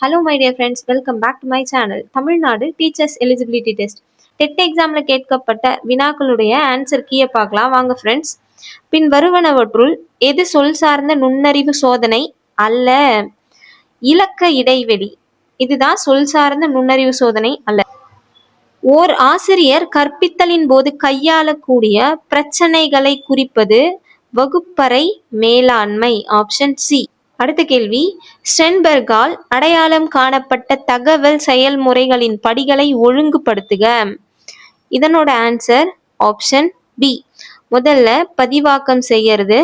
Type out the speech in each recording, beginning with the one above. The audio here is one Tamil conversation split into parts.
Hello my dear friends, welcome back to my channel. Tamil Nadu teachers eligibility test TET எக்ஸாம்ல கேட்கப்பட்ட வினாக்களுடைய ஆன்சர் கீயை பார்க்கலாம் வாங்க ஃப்ரெண்ட்ஸ். பின் வருவனவற்றுள் எது சொல் சார்ந்த நுண்ணறிவு சோதனை அல்ல? இலக்க இடைவெளி இதுதான் சொல் சார்ந்த நுண்ணறிவு சோதனை அல்ல. ஓர் ஆசிரியர் கற்பித்தலின் போது கையாளக்கூடிய பிரச்சனைகளை குறிப்பது வகுப்பறை மேலாண்மை. Option C. அடுத்த கேள்வி, ஸ்டென்பெர்கால் அடையாளம் காணப்பட்ட தகவல் செயல்முறைகளின் படிகளை ஒழுங்குபடுத்துக. இதனோட ஆன்சர் ஆப்ஷன் பி. முதல்ல பதிவாக்கம் செய்யறது,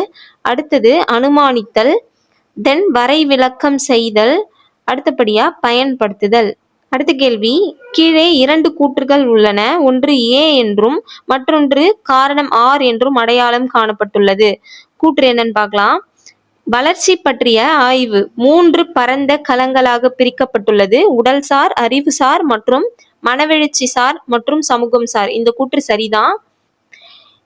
அடுத்தது அனுமானித்தல், தென் வரைவிலக்கம் செய்தல், அடுத்தபடியா பயன்படுத்துதல். அடுத்த கேள்வி, கீழே இரண்டு கூற்றுகள் உள்ளன. ஒன்று ஏ என்றும் மற்றொன்று காரணம் ஆர் என்றும் அடையாளம் காணப்பட்டுள்ளது. கூற்று என்னன்னு பார்க்கலாம். வளர்ச்சி பற்றிய ஆய்வு 3 பரந்த களங்களாக பிரிக்கப்பட்டுள்ளது. உடல்சார், அறிவுசார் மற்றும் மனவெழுச்சி சார் மற்றும் சமூகம் சார். இந்த கூற்று சரிதான்.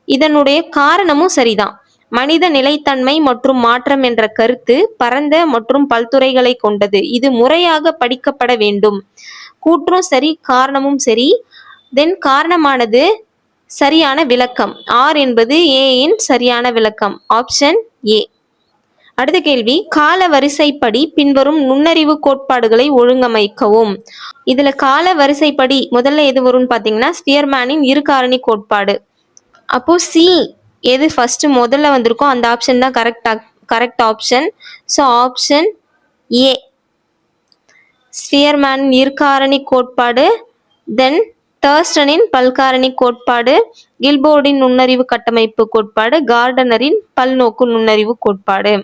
இதனுடைய காரணமும் சரிதான். மனித நிலைத்தன்மை மற்றும் மாற்றம் என்ற கருத்து பரந்த மற்றும் பல்துறைகளை கொண்டது. இது முறையாக படிக்கப்பட வேண்டும். கூற்றும் சரி, காரணமும் சரி. தென் காரணமானது சரியான விளக்கம். ஆர் என்பது ஏயின் சரியான விளக்கம். Option A. அடுத்த கேள்வி, கால வரிசைப்படி பின்வரும் நுண்ணறிவு கோட்பாடுகளை ஒழுங்கமைக்கவும். இதுல கால வரிசைப்படி முதல்ல எது வரும்னு பாத்தீங்கன்னா ஸ்பியர்மேனின் இரு காரணி கோட்பாடு. அப்போ சி எது ஃபர்ஸ்ட் முதல்ல வந்திருக்கோ அந்த ஆப்ஷன் தான் correct option. So option A ஸ்பியர்மேனின் இருகாரணி கோட்பாடு, தென் தர்ஸ்டனின் பல்காரணி கோட்பாடு, கில்போர்டின் நுண்ணறிவு கட்டமைப்பு கோட்பாடு, கார்டனரின் பல்நோக்கு நுண்ணறிவு கோட்பாடு.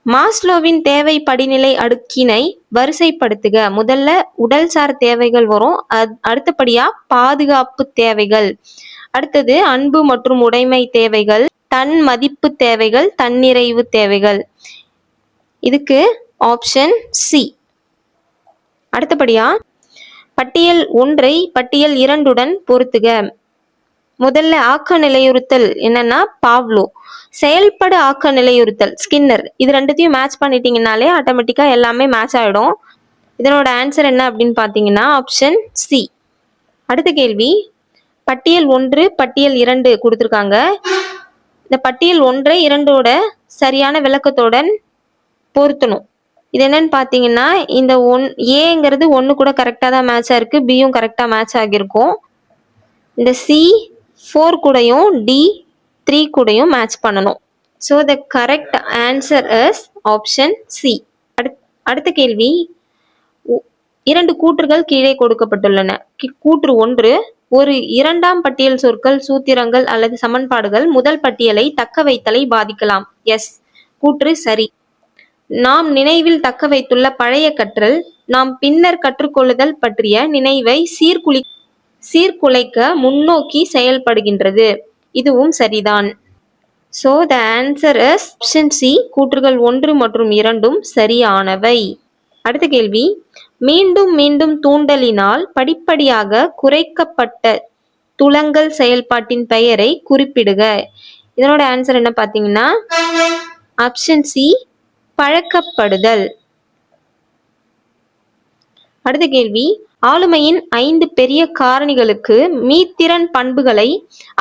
மாஸ்லோவின் தேவை படிநிலை அடுக்கினை வரிசைப்படுத்துக. முதல்ல உடல்சார் தேவைகள் வரும், அடுத்தபடியா பாதுகாப்பு தேவைகள், அடுத்தது அன்பு மற்றும் உடைமை தேவைகள், தன் மதிப்பு தேவைகள், தன்னிறைவு தேவைகள். இதுக்கு ஆப்ஷன் சி. அடுத்தபடியா பட்டியல் 1 பட்டியல் 2 பொருத்துக. முதல்ல ஆக்க நிலையுறுத்தல் என்னன்னா பாவ்லோ, செயல்படு ஆக்க நிலையுறுத்தல் ஸ்கின்னர். இது ரெண்டுத்தையும் மேட்ச் பண்ணிட்டீங்கன்னாலே ஆட்டோமேட்டிக்கா எல்லாமே மேட்ச் ஆயிடும். இதனோட ஆன்சர் என்ன அப்படின்னு பாத்தீங்கன்னா ஆப்ஷன் சி. அடுத்த கேள்வி, பட்டியல் 1 பட்டியல் 2 கொடுத்துருக்காங்க. இந்த பட்டியல் 1 2 சரியான விளக்கத்துடன் பொருத்தணும். இது என்னன்னு பாத்தீங்கன்னா இந்த ஏங்கிறது 1 கூட கரெக்டா தான் மேட்ச் ஆயிருக்கு, பியும் கரெக்டா மேட்ச் ஆகியிருக்கும். இந்த சி 4 கூடயும் டி 3 கூடயும் மேட்ச் பண்ணணும். So the correct answer is option C. அடுத்த கேள்வி, 2 கூற்றுகள் கீழே கொடுக்கப்பட்டுள்ளன. கூற்று 1, ஒரு 2ஆம் பட்டியல் சொற்கள், சூத்திரங்கள் அல்லது சமன்பாடுகள் முதல் பட்டியலை தக்க வைத்தலை பாதிக்கலாம். எஸ், கூற்று சரி. நாம் நினைவில் தக்க வைத்துள்ள பழைய கற்றல் நாம் பின்னர் கற்றுக்கொள்ளுதல் பற்றிய நினைவை சீர்குலைக்க முன்னோக்கி செயல்படுகின்றது. இதுவும் சரிதான். So the answer is option C. கூற்றுகள் 1 மற்றும் 2 சரியானவை. அடுத்த கேள்வி, மீண்டும் மீண்டும் தூண்டலினால் படிப்படியாக குறைக்கப்பட்ட துலங்கல் செயல்பாட்டின் பெயரை குறிப்பிடுக. இதனோட ஆன்சர் என்ன பார்த்தீங்கன்னா ஆப்ஷன் சி, பழக்கப்படுதல். அடுத்த கேள்வி, ஆளுமையின் 5 பெரிய காரணிகளுக்கு மீத்திறன் பண்புகளை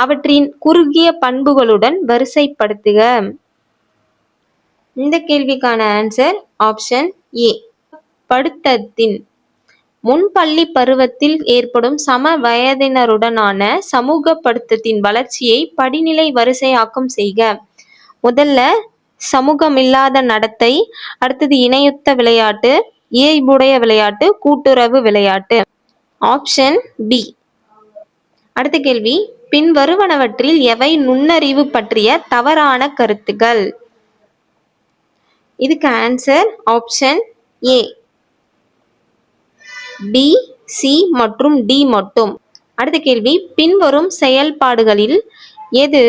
அவற்றின் குறுகிய பண்புகளுடன் வரிசைப்படுத்துக. இந்த கேள்விக்கான ஆன்சர் ஆப்ஷன் ஏ. படுத்தத்தின் முன்பள்ளி பருவத்தில் ஏற்படும் சம வயதினருடனான சமூகப்படுத்தத்தின் வளர்ச்சியை படிநிலை வரிசையாக்கம் செய்க. முதல்ல சமூகமில்லாத நடத்தை, அடுத்தது இணையுத்த விளையாட்டு, இயைபுடைய விளையாட்டு, கூட்டுறவு விளையாட்டு. Option B. அடுத்த கேள்வி, பின் வருவனவற்றில் எவை நுண்ணறிவு பற்றிய தவறான கருத்துக்கள்? இதுக்கு answer option A, B, C மற்றும் டி மட்டும். அடுத்த கேள்வி, பின்வரும் செயல்பாடுகளில் எது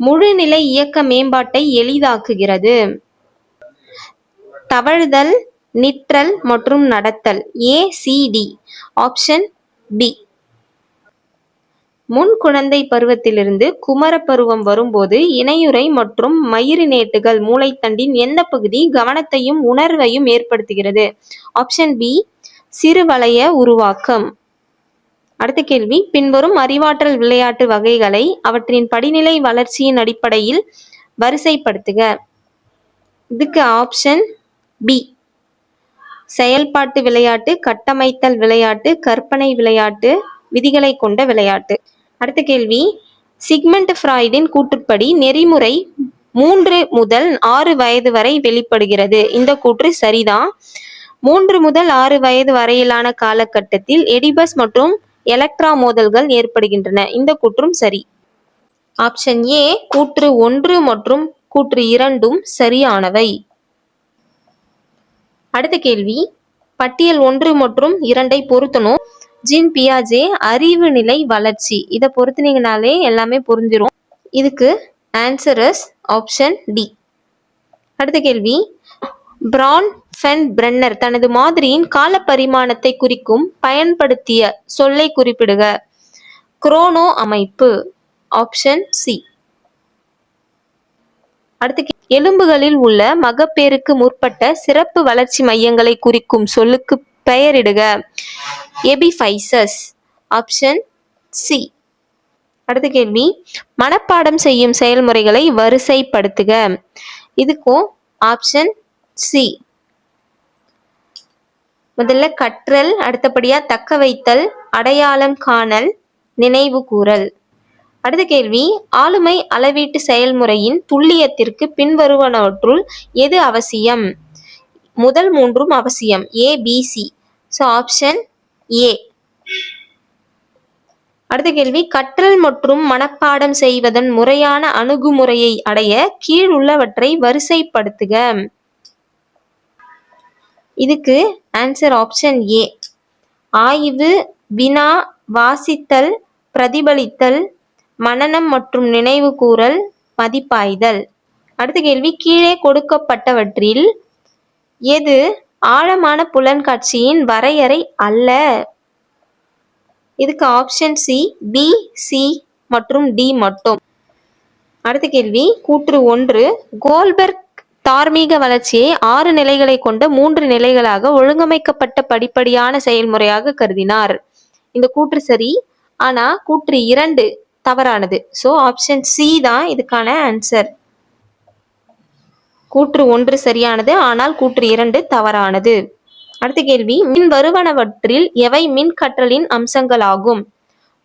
முழுநிலை இயக்க மேம்பாட்டை எளிதாக்குகிறது? தவழ்தல், நிற்றல் மற்றும் நடத்தல். A, C, D. Option B. முன் குழந்தை பருவத்திலிருந்து குமர பருவம் வரும்போது இணையுறை மற்றும் மயிரினேட்டுகள் மூளைத்தண்டின் எந்த பகுதி கவனத்தையும் உணர்வையும் ஏற்படுத்துகிறது? ஆப்ஷன் பி, சிறுவளைய உருவாக்கம். அடுத்த கேள்வி, பின்வரும் அறிவாற்றல் விளையாட்டு வகைகளை அவற்றின் படிநிலை வளர்ச்சியின் அடிப்படையில் வரிசைப்படுத்துக. இதுக்கு ஆப்ஷன் பி, செயல்பாட்டு விளையாட்டு, கட்டமைத்தல் விளையாட்டு, கற்பனை விளையாட்டு, விதிகளை கொண்ட விளையாட்டு. அடுத்த கேள்வி, சிக்மண்ட் ஃப்ராய்டின் கூற்றுப்படி நெறிமுறை 3 முதல் 6 வயது வரை வெளிப்படுகிறது. இந்த கூற்று சரிதான். 3 முதல் 6 வயது வரையிலான காலகட்டத்தில் எடிபஸ் மற்றும் எலக்ட்ரா மோதல்கள் ஏற்படுகின்றன. இந்த கூற்றும் சரி. ஆப்ஷன் ஏ, கூற்று 1 மற்றும் கூற்று 2ம் சரியானவை. அடுத்த கேள்வி, பட்டியல் 1 மற்றும் 2ஐ பொருத்தணும். ஜீன் பியாஜே அறிவு நிலை வளர்ச்சி, இதை பொருத்தினீங்கனாலே எல்லாமே புரிஞ்சிரும். இதுக்கு ஆன்சர் இஸ் ஆப்ஷன் டி. அடுத்த கேள்வி, பிரான் ஃபென் பிரென்னர் தனது மாதிரியின் கால பரிமாணத்தை குறிக்கும் பயன்படுத்திய சொல்லை குறிப்பிடுக. குரோனோ அமைப்பு. Option C. அடுத்த எலும்புகளில் உள்ள மகப்பேறுக்கு முற்பட்ட சிறப்பு வளர்ச்சி மையங்களை குறிக்கும் சொல்லுக்கு பெயரிடுக. எபிஃபைசஸ். Option C. அடுத்த கேள்வி, மனப்பாடம் செய்யும் செயல்முறைகளை வரிசைப்படுத்துக. இதுக்கும் ஆப்ஷன் சி. முதல்ல கற்றல், அடுத்தபடியா தக்க வைத்தல், அடையாளம் காணல், நினைவு கூறல். அடுத்த கேள்வி, ஆளுமை அளவீட்டு செயல்முறையின் துல்லியத்திற்கு பின்வருவனவற்றுள் எது அவசியம்? முதல் 3ம் அவசியம். A, B, C. So option A. அடுத்த கேள்வி, கற்றல் மற்றும் மனப்பாடம் செய்வதன் முறையான அணுகுமுறையை அடைய கீழுள்ளவற்றை வரிசைப்படுத்துக. இதுக்கு ஆன்சர் ஆப்ஷன் ஏ. ஆய்வு, வினா, வாசித்தல், பிரதிபலித்தல், மனனம் மற்றும் நினைவு கூறல், மதிப்பாய்தல். அடுத்த கேள்வி, கீழே கொடுக்கப்பட்டவற்றில் எது ஆழமான புலன்காட்சியின் வரையறை அல்ல? இதுக்கு ஆப்ஷன் சி, பி, சி மற்றும் டி மட்டும். அடுத்த கேள்வி, கூற்று 1, கோல்பெர்க் தார்மீக வளர்ச்சியை 6 நிலைகளை கொண்ட 3 நிலைகளாக ஒழுங்கமைக்கப்பட்ட படிப்படியான செயல்முறையாக கருதினார். இந்த கூற்று சரி. ஆனா கூற்று 2 தவறானது. ஸோ ஆப்ஷன் சி தான் இதுக்கான ஆன்சர். கூற்று 1 சரியானது, ஆனால் கூற்று 2 தவறானது. அடுத்த கேள்வி, மின் வருவனவற்றில் எவை மின் கற்றலின் அம்சங்களாகும்?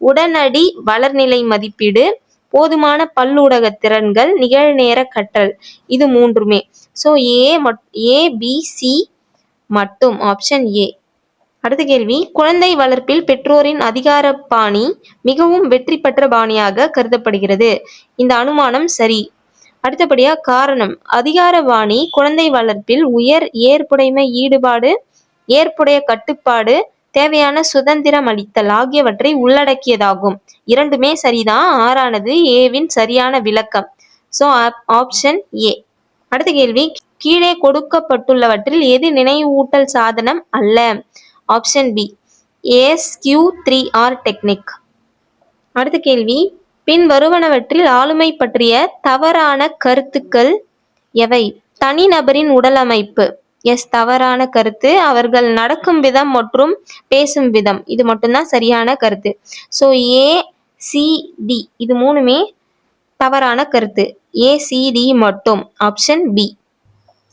உடனடி வளர்நிலை மதிப்பீடு, போதுமான பல்லூடக திறன்கள், நிகழ்நேர கற்றல். இது 3மே. ஸோ ஏ, பி, சி மட்டும். Option A. அடுத்த கேள்வி, குழந்தை வளர்ப்பில் பெற்றோரின் அதிகார பாணி மிகவும் வெற்றி பெற்ற பாணியாக கருதப்படுகிறது. இந்த அனுமானம் சரி. அடுத்தபடியா காரணம், அதிகார பாணி குழந்தை வளர்ப்பில் உயர் ஏற்புடைமை ஈடுபாடு, ஏற்புடைய கட்டுப்பாடு, தேவையான சுதந்திரம் அளித்தல் ஆகியவற்றை உள்ளடக்கியதாகும். 2மே சரிதான். 6ஆனது ஏவின் சரியான விளக்கம். So option A. அடுத்த கேள்வி, கீழே கொடுக்கப்பட்டுள்ளவற்றில் எது நினைவூட்டல் சாதனம் அல்ல? Option B, ASQ3R technique. அடுத்த கேள்வி, பின் வருவனவற்றில் ஆளுமை பற்றிய தவறான கருத்துக்கள் எவை? தனிநபரின் உடலமைப்பு. எஸ், தவறான கருத்து. அவர்கள் நடக்கும் விதம் மற்றும் பேசும் விதம், இது மட்டும்தான் சரியான கருத்து. ஸோ ஏ, சி, டி இது 3மே தவறான கருத்து. ஏ, சி, டி மட்டும். Option B.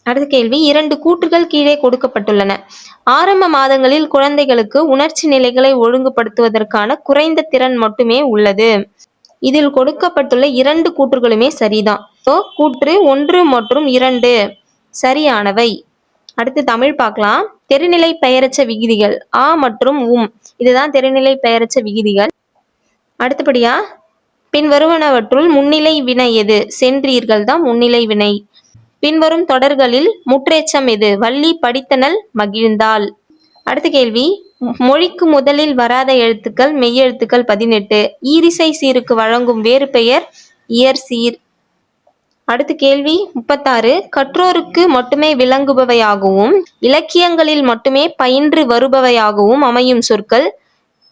அடுத்த கேள்வி, 2 கூற்றுகள் கீழே கொடுக்கப்பட்டுள்ளன. ஆரம்ப மாதங்களில் குழந்தைகளுக்கு உணர்ச்சி நிலைகளை ஒழுங்குபடுத்துவதற்கான குறைந்த திறன் மட்டுமே உள்ளது. இதில் கொடுக்கப்பட்டுள்ள 2 கூற்றுகளுமே சரிதான். கூற்று 1 மற்றும் 2 சரியானவை. அடுத்து தமிழ் பார்க்கலாம். தெரிநிலை பெயரச்ச விகுதிகள் ஆ மற்றும் இதுதான் தெரிநிலை பெயரச்ச விகுதிகள். அடுத்தபடியா பின்வருவனவற்றுள் முன்னிலை வினை எது? சென்றீர்கள் தான் முன்னிலை வினை. பின்வரும் தொடர்களில் முற்றேச்சம் எது? வள்ளி படித்தனல் மகிழ்ந்தாள். அடுத்த கேள்வி, மொழிக்கு முதலில் வராத எழுத்துக்கள் மெய்யெழுத்துக்கள் 18. ஈரிசை சீருக்கு வழங்கும் வேறு பெயர் இயற்சீர். அடுத்த கேள்வி 36, கற்றோருக்கு மட்டுமே விளங்குபவையாகவும் இலக்கியங்களில் மட்டுமே பயின்று வருபவையாகவும் அமையும் சொற்கள்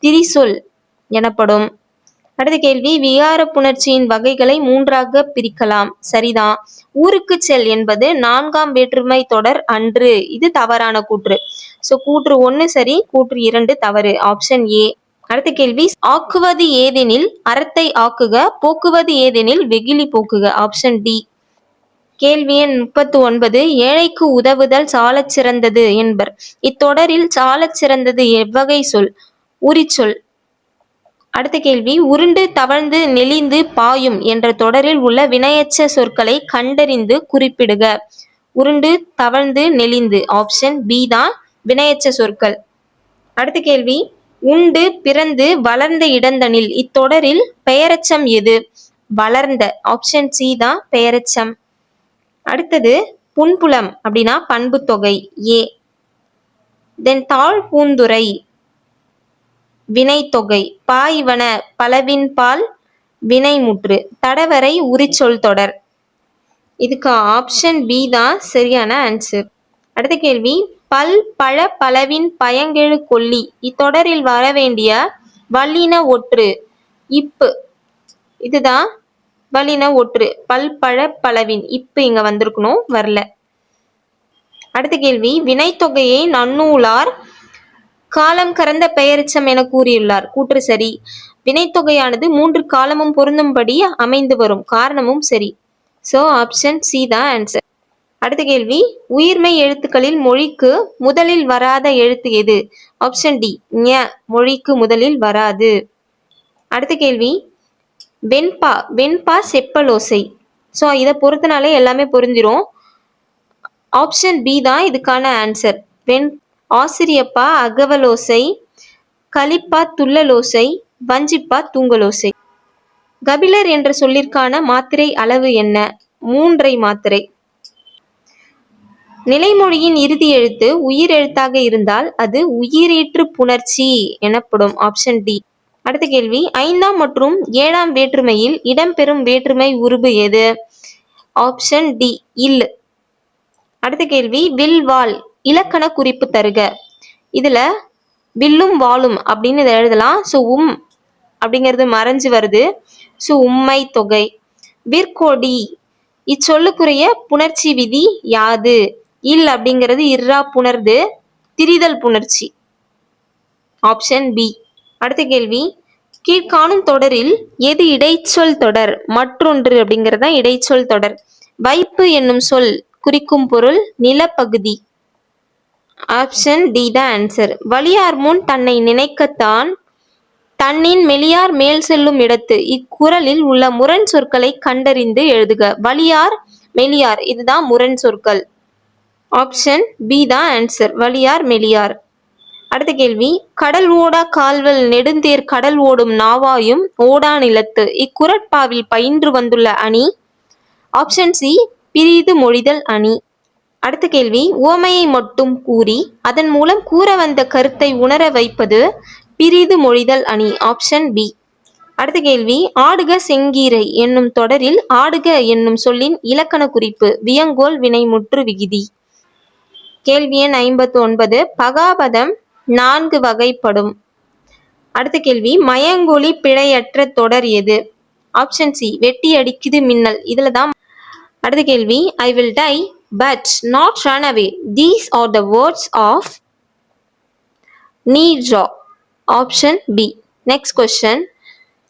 திரிசொல் எனப்படும். அடுத்த கேள்வி, விகார புணர்ச்சியின் வகைகளை 3ஆக பிரிக்கலாம். சரிதான். ஊருக்கு செல் என்பது 4ஆம் வேற்றுமை தொடர் அன்று. இது தவறான கூற்று. ஸோ கூற்று 1 சரி, கூற்று 2 தவறு. Option A. அடுத்த கேள்வி, ஆக்குவது ஏதெனில் அறத்தை ஆக்குக, போக்குவது ஏதெனில் வெகுளி போக்குக. Option D. கேள்வி எண் 39, ஏழைக்கு உதவுதல் சாலச் சிறந்தது என்பர். இத்தொடரில் சாலச் சிறந்தது எவ்வகை சொல்? உரிச்சொல். அடுத்த கேள்வி, உருண்டு தவழ்ந்து நெளிந்து பாயும் என்ற தொடரில் உள்ள வினையெச்ச சொற்களை கண்டறிந்து குறிப்பிடுக. உருண்டு தவழ்ந்து நெளிந்து. ஆப்ஷன் பி தான் வினையெச்ச சொற்கள். அடுத்த கேள்வி, உண்டு பிறந்து வளர்ந்த இடந்தனில் இத்தொடரில் பெயரெச்சம் எது? வளர்ந்த. ஆப்ஷன் சி தான் பெயரெச்சம். அடுத்தது, புன்புலம் அப்படின்னா பண்பு தொகை ஏ. தென் தாழ் பூந்துரை வினைத்தொகை. பாய்வன பலவின்பால் வினைமுற்று. தடவரை உரிச்சொல் தொடர். இதுக்கு ஆப்ஷன் பி தான் சரியான ஆன்சர். அடுத்த கேள்வி, பல் பழ பலவின் பயங்கெழு கொல்லி இத்தொடரில் வர வேண்டிய வல்லின ஒற்று இப்பு. இதுதான் வல்லின ஒற்று. பல் பழ பலவின் இப்பு இங்க வந்திருக்கணும், வரல. அடுத்த கேள்வி, வினைத்தொகையை நன்னூலார் காலம் கறந்த பெயரெச்சம் என கூறியுள்ளார். கூற்று சரி. வினைத்தொகையானது 3 காலமும் பொருந்தும்படி அமைந்து வரும். காரணமும் சரி. ஸோ ஆப்ஷன் சி தான் ஆன்சர். அடுத்த கேள்வி, உயிர்மை எழுத்துக்களில் மொழிக்கு முதலில் வராத எழுத்து எது? ஆப்ஷன் டி ஞ. மொழிக்கு முதலில் வராது. அடுத்த கேள்வி, வெண்பா. வெண்பா செப்பலோசை. ஸோ இதை பொறுத்தனாலே எல்லாமே பொருந்திரும். ஆப்ஷன் பி தான் இதுக்கான ஆன்சர். ஆசிரியப்பா அகவலோசை, கலிப்பா துள்ளலோசை, வஞ்சிப்பா தூங்கலோசை. கபிலர் என்ற சொல்லிற்கான மாத்திரை அளவு என்ன? 3 மாத்திரை. நிலைமொழியின் இறுதி எழுத்து உயிர் எழுத்தாக இருந்தால் அது உயிரீற்று புணர்ச்சி எனப்படும். Option D. அடுத்த கேள்வி, 5ஆம் மற்றும் 7ஆம் வேற்றுமையில் இடம்பெறும் வேற்றுமை உருபு எது? ஆப்ஷன் டி இல். அடுத்த கேள்வி, வில் வாள் இலக்கண குறிப்பு தருக. இதுல வில்லும் வாளும் அப்படின்னு இதை எழுதலாம். ஸோ அப்படிங்கிறது மறைஞ்சு வருது. ஸோ உம்மை தொகை. விற்கொடி இச்சொல்லுக்குரிய புணர்ச்சி விதி யாது? இல் அப்படிங்கிறது இர்ரா புணர்ந்து திரிதல் புணர்ச்சி. Option B. அடுத்த கேள்வி, கீழ்காணும் தொடரில் எது இடைச்சொல் தொடர்? மற்றொன்று அப்படிங்கிறது தான் இடைச்சொல் தொடர். வைப்பு என்னும் சொல் குறிக்கும் பொருள் நிலப்பகுதி. ஆப்ஷன் டி தான் ஆன்சர். வலியார் முன் தன்னை நினைக்கத்தான் தன்னின் மெலியார் மேல் செல்லும் இடத்து இக்குறளில் உள்ள முரண் சொற்களை கண்டறிந்து எழுதுக. வலியார் மெலியார் இதுதான் முரண் சொற்கள். ஆப்ஷன் பி தான் ஆன்சர். வலியார் மெலியார். அடுத்த கேள்வி, கடல் ஓடா கால்வல் நெடுந்தேர் கடல் ஓடும் நாவாயும் ஓடா நிலத்து இக்குறட்பாவில் பயின்று வந்துள்ள அணி. ஆப்ஷன் சி பிரிது மொழிதல் அணி. அடுத்த கேள்வி, உவமையை மட்டும் கூறி அதன் மூலம் கூற வந்த கருத்தை உணர வைப்பது பிரிது மொழிதல் அணி. Option B. அடுத்த கேள்வி, ஆடுக செங்கீரை என்னும் தொடரில் ஆடுக என்னும் சொல்லின் இலக்கண குறிப்பு வியங்கோல் வினைமுற்று விகுதி. கேள்வி எண் 59, பகாபதம் 4 வகைப்படும். அடுத்த கேள்வி, மயங்கொலி பிழையற்ற தொடர் எது? ஆப்ஷன் சி வெட்டி அடிக்குது மின்னல். இதுல தான். அடுத்த கேள்வி, I will tie but not run away. These are the words of Neerja. Option B. Next question.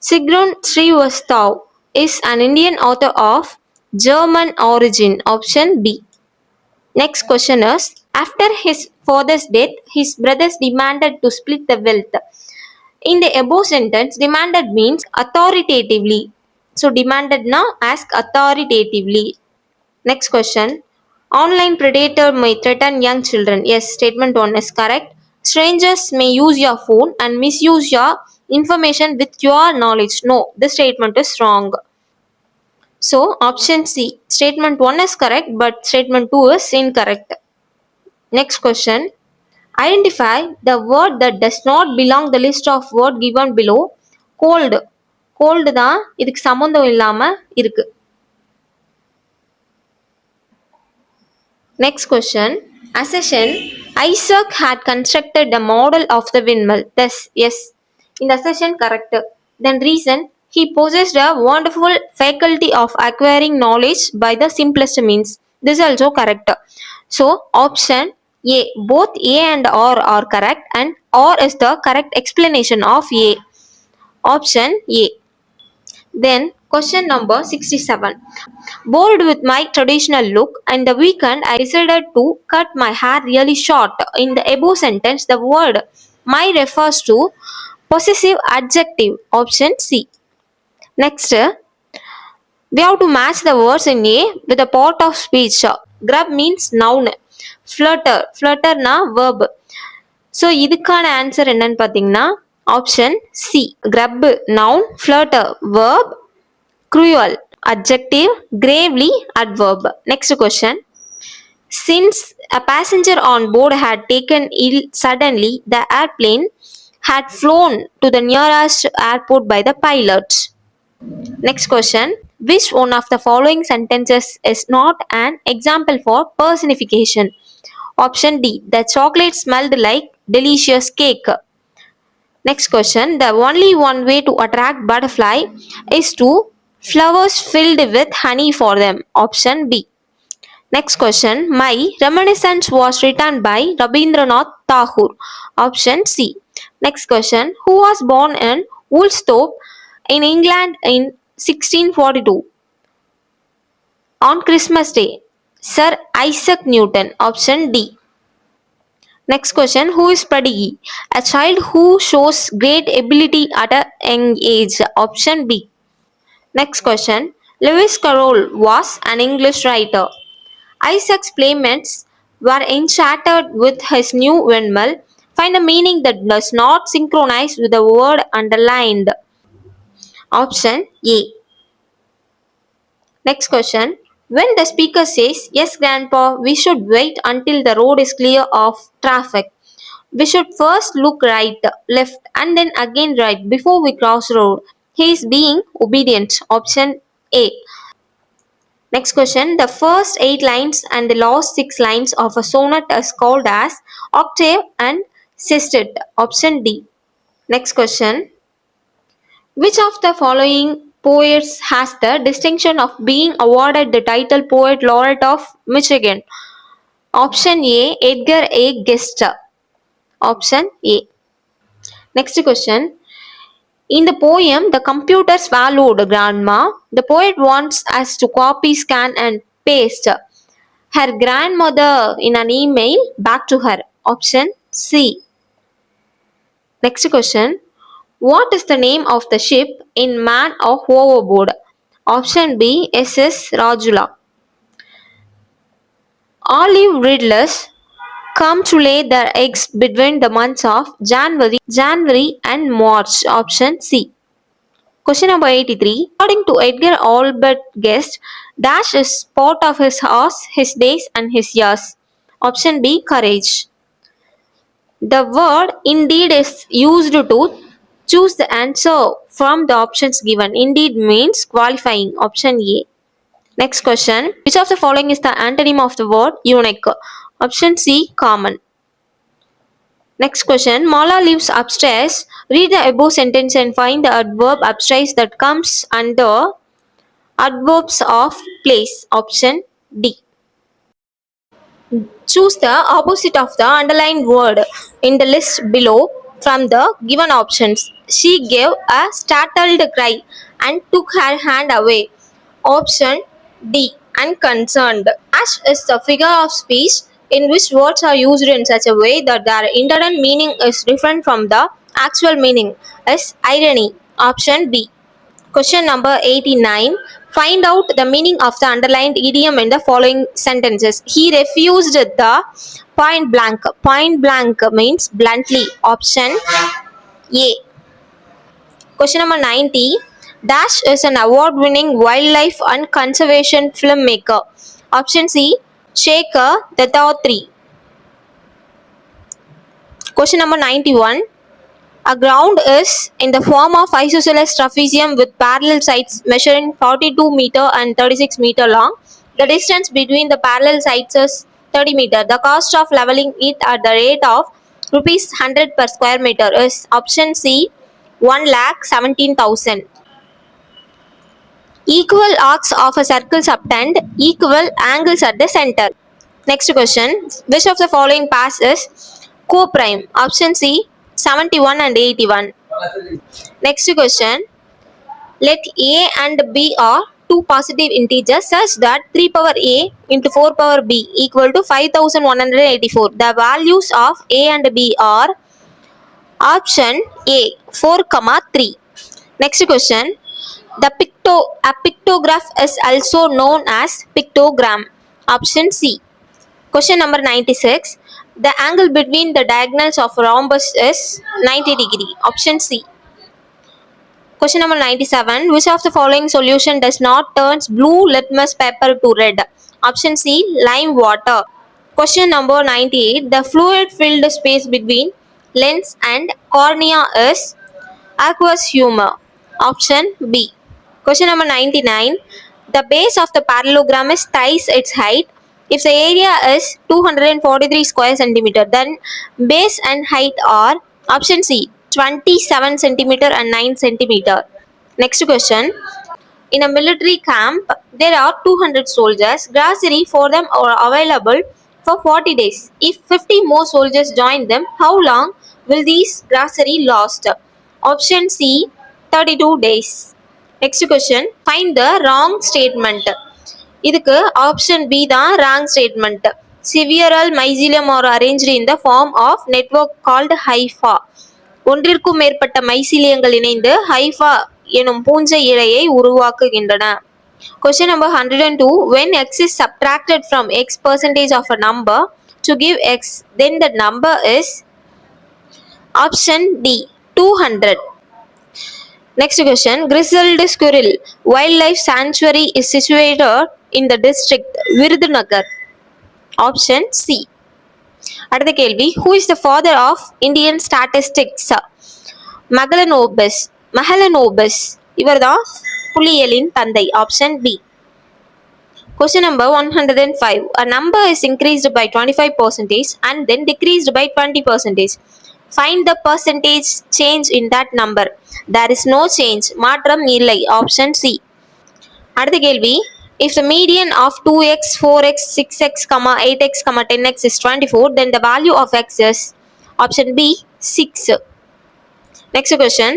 Sigrun Srivastav is an Indian author of German origin. Option B. Next question is, after his father's death, his brothers demanded to split the wealth. In the above sentence, demanded means authoritatively. So demanded na ask authoritatively. Next question. Online predator may threaten young children. Yes, statement 1 is correct. Strangers may use your phone and misuse your information with your knowledge. No, this statement is wrong. So, option C. Statement 1 is correct, but statement 2 is incorrect. Next question. Identify the word that does not belong the list of word given below. Cold. Cold தான் இதுக்கு சம்பந்தம் இல்லாம இருக்கு. Next question. Assertion. Isaac had constructed the model of the windmill. Thus, yes. In the assertion correct. Then reason. He possessed a wonderful faculty of acquiring knowledge by the simplest means. This is also correct. So option A, both A and R are correct, and R is the correct explanation of A. Option A. Then question number 67. Bored with my traditional look and the weekend, I decided to cut my hair really short. In the above sentence, the word my refers to possessive adjective. Option C. Next, we have to match the words in A with a part of speech. Grub means noun. Flutter. Flutterனா verb. So இதுக்கான ஆன்சர் என்னன்னு பார்த்தீங்கன்னா option C. grub noun, flutter verb, cruel adjective, gravely adverb. Next question. Since a passenger on board had taken ill suddenly, the airplane had flown to the nearest airport by the pilots. Next question. Which one of the following sentences is not an example for personification? Option D. The chocolate smelled like delicious cake. Next question. The only one way to attract butterfly is to flowers filled with honey for them. Option B. Next question. My reminiscence was written by Rabindranath Tagore. Option C. Next question. Who was born in Woolsthorpe in England in 1642? On Christmas Day. Sir Isaac Newton. Option D. Next question. Who is prodigy? A child who shows great ability at a young age. Option B. Next question. Lewis Carroll was an English writer. Isaac's playmates were enchanted with his new windmill. Find a meaning that does not synchronize with the word underlined. Option A. Next question. When the speaker says, "Yes, Grandpa, we should wait until the road is clear of traffic. We should first look right, left, and then again right before we cross road," he is being obedient. Option A. Next question. The first 8 lines and the last 6 lines of a sonnet is called as octave and sestet. Option D. Next question. Which of the following poets has the distinction of being awarded the title Poet Laureate of Michigan? Option A. Edgar A. Guest. Option A. Next question. In the poem, The Computer Swallowed Grandma, the poet wants us to copy, scan, and paste her grandmother in an email back to her. Option C. Next question. What is the name of the ship in Man of Overboard? Option B. SS Rajula. Olive riddlers come to lay their eggs between the months of January and March. Option C. Question number 83. According to Edgar Albert Guest, dash is part of his horse, his days and his years. Option B. Courage. The word indeed is used to choose the answer from the options given. Indeed means qualifying. Option A. Next question. Which of the following is the antonym of the word unique? Option C. Common. Next question. Mala lives upstairs. Read the above sentence and find the adverb upstairs that comes under adverbs of place. Option D. Choose the opposite of the underlined word in the list below from the given options. She gave a startled cry and took her hand away. Option D. Unconcerned. Dash is the figure of speech in which words are used in such a way that their intended meaning is different from the actual meaning. Is irony. Option B. Question number 89. Find out the meaning of the underlined idiom in the following sentences. He refused the point blank. Point blank means bluntly. Option A. Question number 90. Dash is an award-winning wildlife and conservation filmmaker. Option C. Shekhar Dattatri. Question number 91. A ground is in the form of isosceles trapezium with parallel sides measuring 42 meter and 36 meter long. The distance between the parallel sides is 30 meter. The cost of leveling it at the rate of rupees 100 per square meter is option C. 1,17,000. Equal arcs of a circle subtend equal angles at the center. Next question. Which of the following pairs is co-prime? Option C 71 and 81. Next question. Let a and b are two positive integers such that 3 power a into 4 power b equal to 5184. The values of a and b are option A 4, 3. Next question. A pictograph is also known as pictogram. Option C. Question number 96. The angle between the diagonals of rhombus is 90 degree. Option C. Question number 97. Which of the following solution does not turn blue litmus paper to red? Option C. Lime water. Question number 98. The fluid filled space between lens and cornea is aqueous humor. Option B. Question number 99. The base of the parallelogram is thrice its height. If the area is 243 square centimeter, then base and height are option C 27 centimeter and 9 centimeter. Next question. In a military camp, there are 200 soldiers. Grocery for them are available for 40 days. If 50 more soldiers join them, how long will these grocery last? Option C 32 days. Next question. Find the wrong statement. இதுக்கு ஆப்ஷன் பி தான் wrong statement. Several mycelium are arranged in the form of network called hypha. ஒன்றிற்கும் மேற்பட்ட மைசீலியங்கள் இணைந்து ஹைஃபா எனும் பூஞ்சை இழையை உருவாக்குகின்றன. Question number 102. When x is subtracted from x percentage of a number to give x, then the number is option D 200. Next question. Grizzled Squirrel Wildlife Sanctuary is situated in the district Virudhunagar. Option C. அடுத்த கேள்வி. Who is the father of Indian statistics? Mahalanobis. இவர்தான் புலியியலின் தந்தை. Option B. Question number 105. A number is increased by 25% and then decreased by 20%. Find the percentage change in that number. There is no change. மாற்றம் இல்லை. Option C. அடுத்த கேள்வி. If the median of 2x, 4x, 6x, 8x, 10x is 24, then the value of x is option B 6. Next question.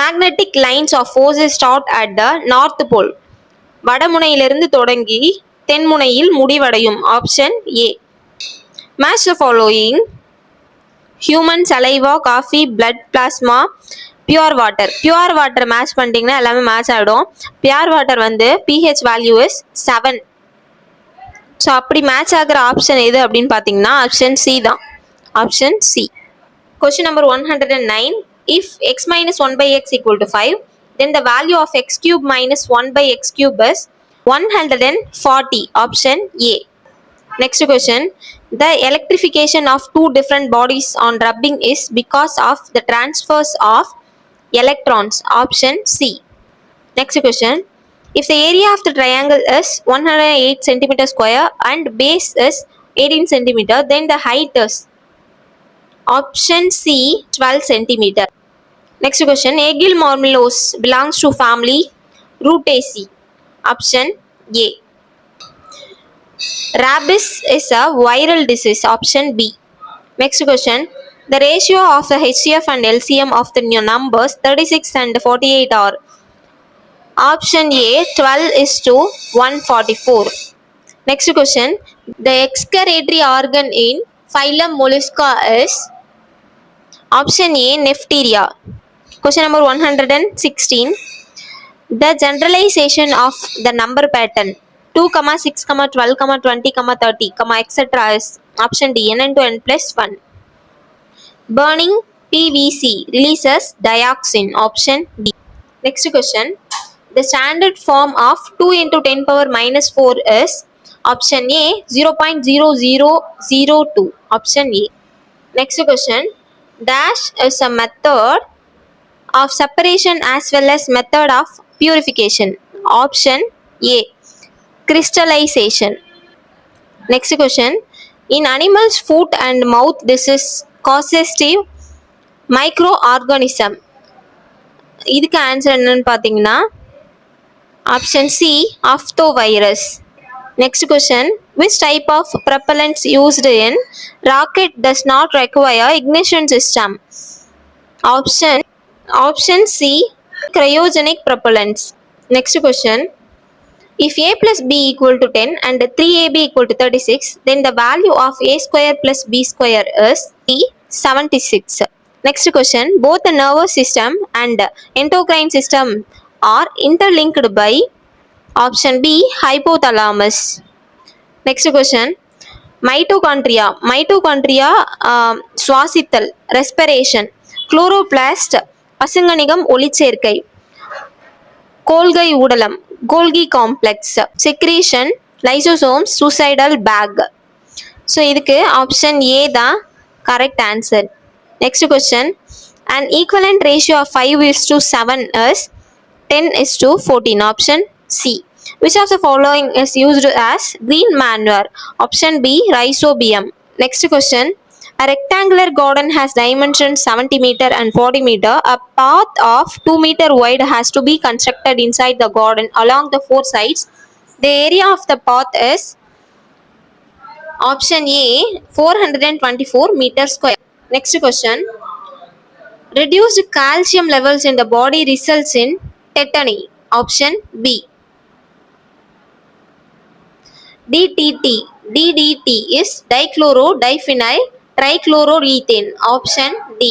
Magnetic lines of forces start at the north pole. வடமுனையிலிருந்து தொடங்கி தென்முனையில் முடிவடையும். Option A. Match the following. Human saliva, coffee, blood plasma, pure water. Pure water match பண்ணிட்டீங்கன்னா எல்லாமே மேட்ச் ஆகிடும். பியூர் வாட்டர் வந்து பிஹெச் வேல்யூ இஸ் 7. ஸோ அப்படி மேட்ச் ஆகிற ஆப்ஷன் எது அப்படின்னு பார்த்தீங்கன்னா ஆப்ஷன் சி தான். Option C. Question number 109. If X minus 1 by x equal to 5, then the value of x cube minus 1 by x cube is 140. Option A. Next question. The electrification of two different bodies on rubbing is because of the transfers of electrons. Option C. Next question. If the area of the triangle is 108 cm square and base is 18 cm, then the height is option C 12 cm. Next question. Aegil Mormulose belongs to family Rutaceae. Option A. Rabies is a viral disease. Option B. Next question. The ratio of the HCF and LCM of the new numbers 36 and 48 are option A 12:144. Next question. The excretory organ in phylum Mollusca is option A Nephtheria. Question number 116. The generalization of the number pattern 2, 6, 12, 20, 30, etc. is option D n into n plus 1. Burning PVC releases dioxin. Option D. Next question. The standard form of 2 into 10 power minus 4 is option A 0.0002. Option A. Next question. Dash is a method of separation as well as method of purification. Option A. Crystallization. Next question. In animals' foot and mouth disease causative microorganism. இதுக்கு ஆன்சர் என்னன்னு பார்த்தீங்கன்னா Option C, aphthovirus. Next question, which type of propellants used in rocket does not require ignition system? Option C, cryogenic propellants. Next question, if a plus b equal to 10 and 3ab equal to 36, then the value of a square plus b square is 76. Next question, both the nervous system and endocrine system are interlinked by option B, hypothalamus. Next question, mitochondria சுவாசித்தல் ரெஸ்பிரேஷன், குளோரோபிளாஸ்ட் பசுங்கணிகம் ஒளிச்சேர்க்கை, கோல்கை ஊடலம் Golgi complex, secretion lysosomes suicidal bag. So இதுக்கு ஆப்ஷன் ஏ தான் correct answer. Next question, an equivalent ratio of 5:7 is 10:14. Option C. Which of the following is used as green manure? Option B, rhizobium. Next question, a rectangular garden has dimensions 70 meter and 40 meter. A path of 2 meter wide has to be constructed inside the garden along the four sides. The area of the path is option A, 424 meter square. Next question, reduced calcium levels in the body results in tetany. Option B, DDT is dichloro-diphenyl trichloroethane. Option D.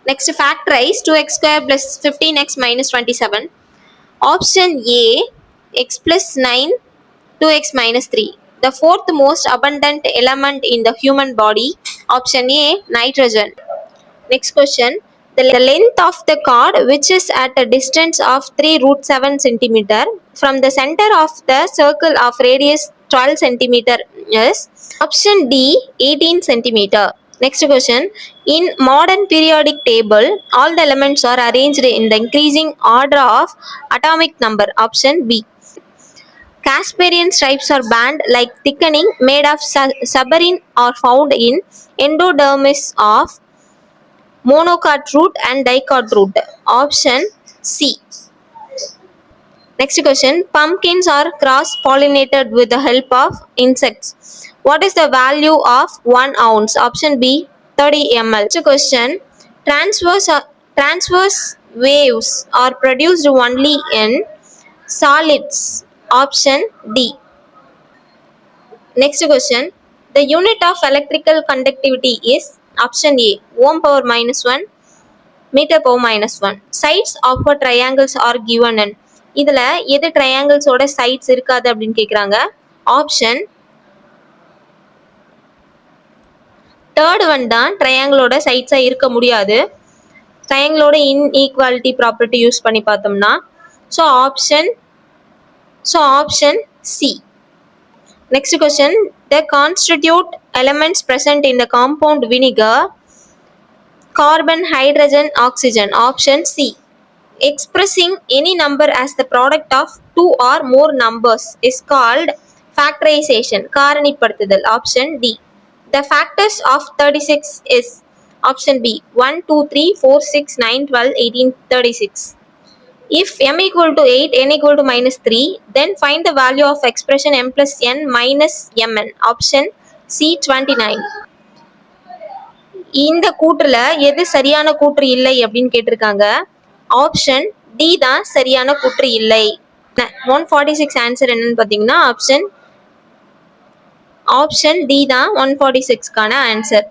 Next, factorize 2x square plus 15x minus 27. Option A, x plus 9 2x minus 3. The fourth most abundant element in the human body. Option A, nitrogen. Next question, the length of the cord which is at a distance of 3√7 cm from the center of the circle of radius 12 cm is option D, 18 cm. Next question, in modern periodic table all the elements are arranged in the increasing order of atomic number. Option B. Casparian stripes are band like thickening made of suberin are found in endodermis of monocot root and dicot root. Option C. Next question, pumpkins are cross pollinated with the help of insects. What is the value of 1 ounce? Option B, 30 ml. Next question, transverse waves are produced only in solids. Option D. Next question, the unit of electrical conductivity is option A, ohm power minus 1 meter power minus 1. Sides of a triangles are given in. இதில் எது ட்ரையாங்கிள்ஸோட சைட்ஸ் இருக்காது அப்படின்னு கேட்குறாங்க. ஆப்ஷன் தேர்ட் ஒன் தான் ட்ரையாங்கிளோட சைட்ஸாக இருக்க முடியாது. ட்ரையாங்கிளோட இன்ஈக்வாலிட்டி ப்ராப்பர்ட்டி யூஸ் பண்ணி பார்த்தோம்னா so option C. Next question, the constituent elements present in the compound vinegar, carbon, hydrogen, oxygen. Option C. Expressing any number as the product of two or more numbers is called factorization, காரணிப்படுத்துதல். Option D. The factors of 36 is option B, 1 2 3 4 6 9 12 18 36. If m equal to 8, n equal to minus 3, then find the value of expression m plus n minus mn. Option C, 29. இந்த கூற்றுல எது சரியான கூற்று இல்லை அப்படின்னு கேட்டிருக்காங்க. ஆப்ஷன் டி தான் சரியான கூற்று இல்லை. 146 ஆன்சர் என்னன்னு பார்த்தீங்கன்னா ஆப்ஷன் டி தான் 146க்கான answer.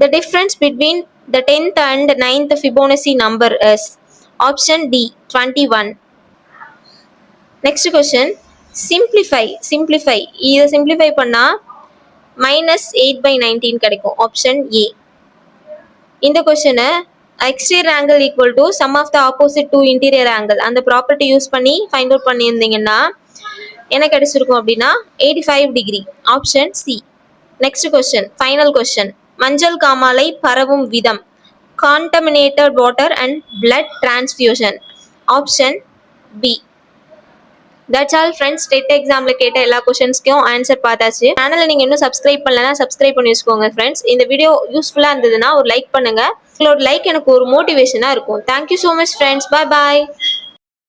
The difference between the 10th and 9th Fibonacci number is option D, 21. Next question, simplify இதை simplify பண்ணா -8/19 கிடைக்கும். Option A. இந்த கொஸ்டினை exterior angle equal to sum of the opposite two interior angle அந்த ப்ராப்பர்ட்டி யூஸ் பண்ணி ஃபைண்ட் அவுட் பண்ணியிருந்தீங்கன்னா என்ன கிடைச்சிருக்கும் அப்படின்னா 85 degree. Option C. Next question, final question, மஞ்சள் காமாலை பரவும் விதம், contaminated water and blood transfusion. Option B. That's all friends. TET எக்ஸாம்ல கேட்ட எல்லா क्वेश्चंसக்கும் ஆன்சர் பார்த்தாச்சு. சேனலை நீங்க இன்னும் சப்ஸ்கிரைப் பண்ணலனா சப்ஸ்கிரைப் பண்ணி வச்சுக்கோங்க ஃப்ரெண்ட்ஸ். இந்த வீடியோ யூஸ்ஃபுல்லா இருந்ததுன்னா ஒரு லைக் பண்ணுங்க. உங்களோட லைக் எனக்கு ஒரு மோட்டிவேஷனா இருக்கும். Thank you so much friends. Bye bye.